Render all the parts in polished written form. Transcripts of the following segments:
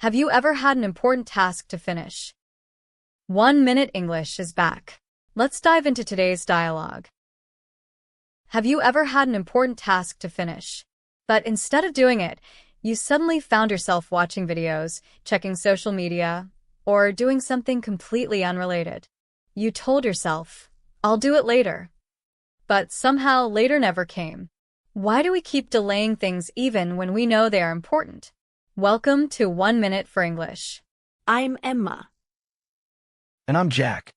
Have you ever had an important task to finish? 1 Minute English is back. Let's dive into today's dialogue. Have you ever had an important task to finish, but instead of doing it, you suddenly found yourself watching videos, checking social media, or doing something completely unrelated? You told yourself, "I'll do it later." But somehow later never came. Why do we keep delaying things even when we know they are important? Welcome to 1 Minute for English. I'm Emma. And I'm Jack.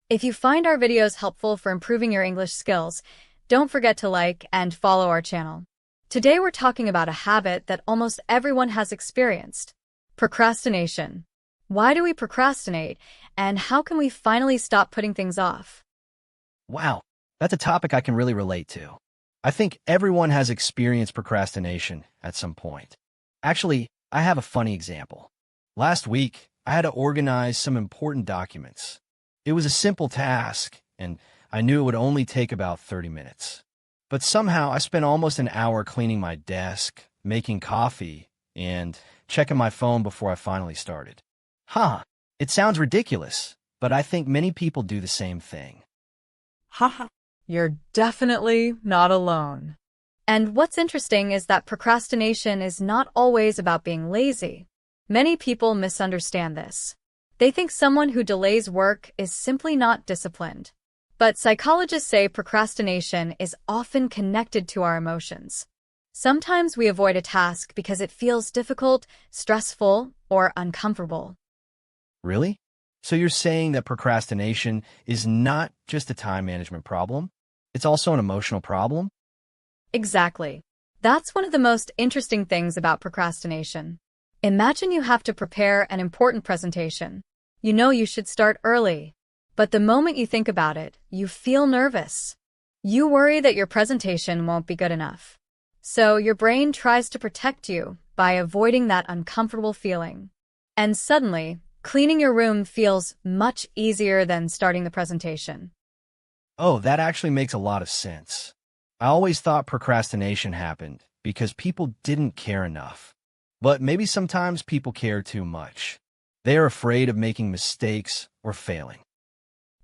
If you find our videos helpful for improving your English skills, don't forget to like and follow our channel. Today we're talking about a habit that almost everyone has experienced: procrastination. Why do we procrastinate, and how can we finally stop putting things off? Wow, that's a topic I can really relate to. I think everyone has experienced procrastination at some point. Actually, I have a funny example. Last week, I had to organize some important documents. It was a simple task, and I knew it would only take about 30 minutes. But somehow, I spent almost an hour cleaning my desk, making coffee, and checking my phone before I finally started. It sounds ridiculous, but I think many people do the same thing. Haha. You're definitely not alone. And what's interesting is that procrastination is not always about being lazy. Many people misunderstand this. They think someone who delays work is simply not disciplined. But psychologists say procrastination is often connected to our emotions. Sometimes we avoid a task because it feels difficult, stressful, or uncomfortable. Really? So you're saying that procrastination is not just a time management problem? It's also an emotional problem? Exactly. That's one of the most interesting things about procrastination. Imagine you have to prepare an important presentation. You know you should start early, but the moment you think about it, you feel nervous. You worry that your presentation won't be good enough. So your brain tries to protect you by avoiding that uncomfortable feeling. And suddenly, cleaning your room feels much easier than starting the presentation. Oh, that actually makes a lot of sense. I always thought procrastination happened because people didn't care enough. But maybe sometimes people care too much. They are afraid of making mistakes or failing.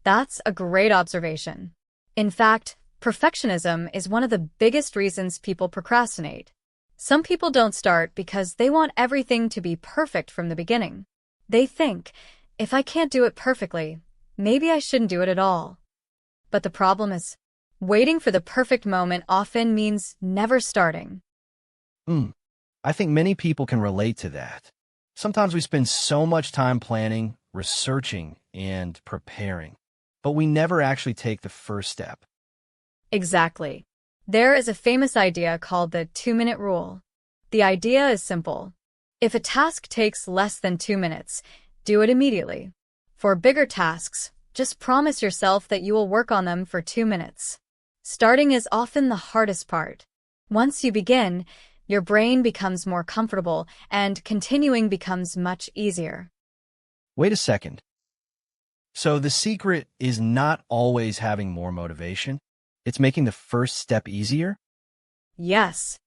That's a great observation. In fact, perfectionism is one of the biggest reasons people procrastinate. Some people don't start because they want everything to be perfect from the beginning. They think, if I can't do it perfectly, maybe I shouldn't do it at all. But the problem is, waiting for the perfect moment often means never starting. I think many people can relate to that. Sometimes we spend so much time planning, researching, and preparing, but we never actually take the first step. Exactly. There is a famous idea called the 2-minute rule. The idea is simple. If a task takes less than 2 minutes, do it immediately. For bigger tasks, just promise yourself that you will work on them for 2 minutes. Starting is often the hardest part. Once you begin, your brain becomes more comfortable and continuing becomes much easier. Wait a second. So the secret is not always having more motivation? It's making the first step easier? Yes.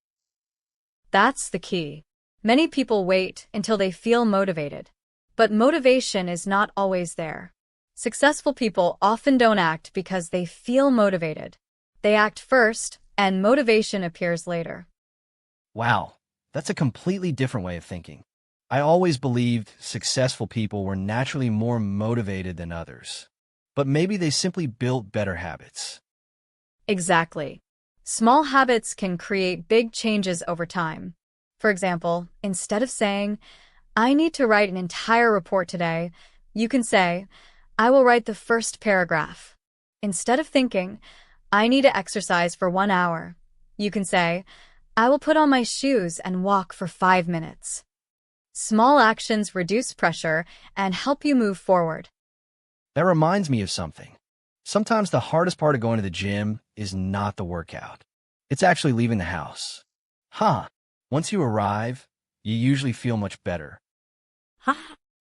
That's the key. Many people wait until they feel motivated. But motivation is not always there. Successful people often don't act because they feel motivated. They act first, and motivation appears later. Wow, that's a completely different way of thinking. I always believed successful people were naturally more motivated than others. But maybe they simply built better habits. Exactly. Small habits can create big changes over time. For example, instead of saying, "I need to write an entire report today," you can say, "I will write the first paragraph." Instead of thinking, "I need to exercise for 1 hour," you can say, "I will put on my shoes and walk for 5 minutes." Small actions reduce pressure and help you move forward. That reminds me of something. Sometimes the hardest part of going to the gym is not the workout. It's actually leaving the house. Once you arrive, you usually feel much better.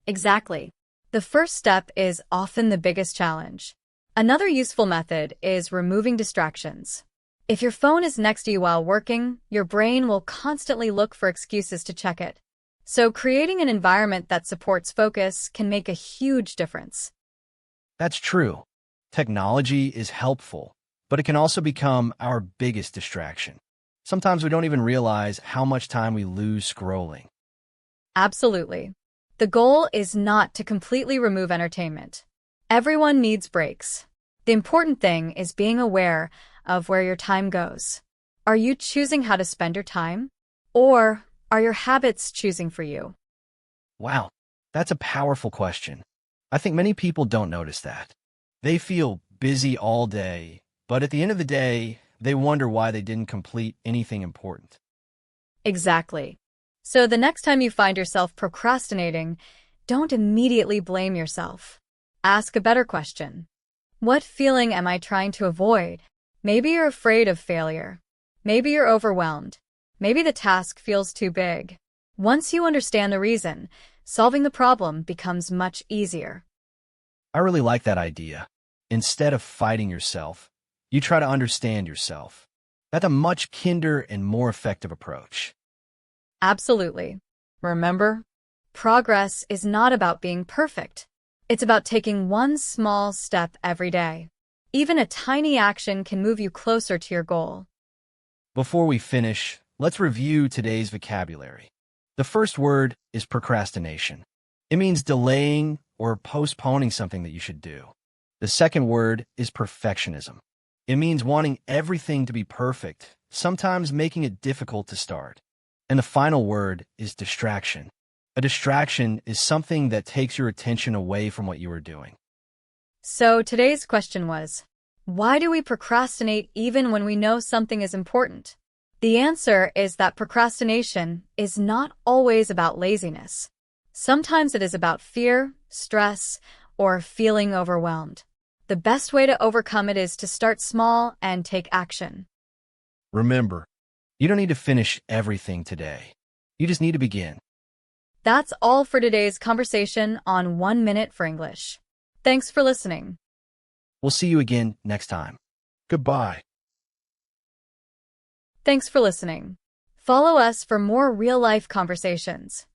Exactly. The first step is often the biggest challenge. Another useful method is removing distractions. If your phone is next to you while working, your brain will constantly look for excuses to check it. So creating an environment that supports focus can make a huge difference. That's true. Technology is helpful, but it can also become our biggest distraction. Sometimes we don't even realize how much time we lose scrolling. Absolutely. The goal is not to completely remove entertainment. Everyone needs breaks. The important thing is being aware of where your time goes. Are you choosing how to spend your time? Or are your habits choosing for you? Wow, that's a powerful question. I think many people don't notice that. They feel busy all day, but at the end of the day, they wonder why they didn't complete anything important. Exactly. So the next time you find yourself procrastinating, don't immediately blame yourself. Ask a better question. What feeling am I trying to avoid? Maybe you're afraid of failure. Maybe you're overwhelmed. Maybe the task feels too big. Once you understand the reason, solving the problem becomes much easier. I really like that idea. Instead of fighting yourself, you try to understand yourself. That's a much kinder and more effective approach. Absolutely. Remember, progress is not about being perfect. It's about taking one small step every day. Even a tiny action can move you closer to your goal. Before we finish, let's review today's vocabulary. The first word is procrastination. It means delaying or postponing something that you should do. The second word is perfectionism. It means wanting everything to be perfect, sometimes making it difficult to start. And the final word is distraction. A distraction is something that takes your attention away from what you are doing. So today's question was, why do we procrastinate even when we know something is important? The answer is that procrastination is not always about laziness. Sometimes it is about fear, stress, or feeling overwhelmed. The best way to overcome it is to start small and take action. Remember, you don't need to finish everything today. You just need to begin. That's all for today's conversation on 1 Minute for English. Thanks for listening. We'll see you again next time. Goodbye. Thanks for listening. Follow us for more real-life conversations.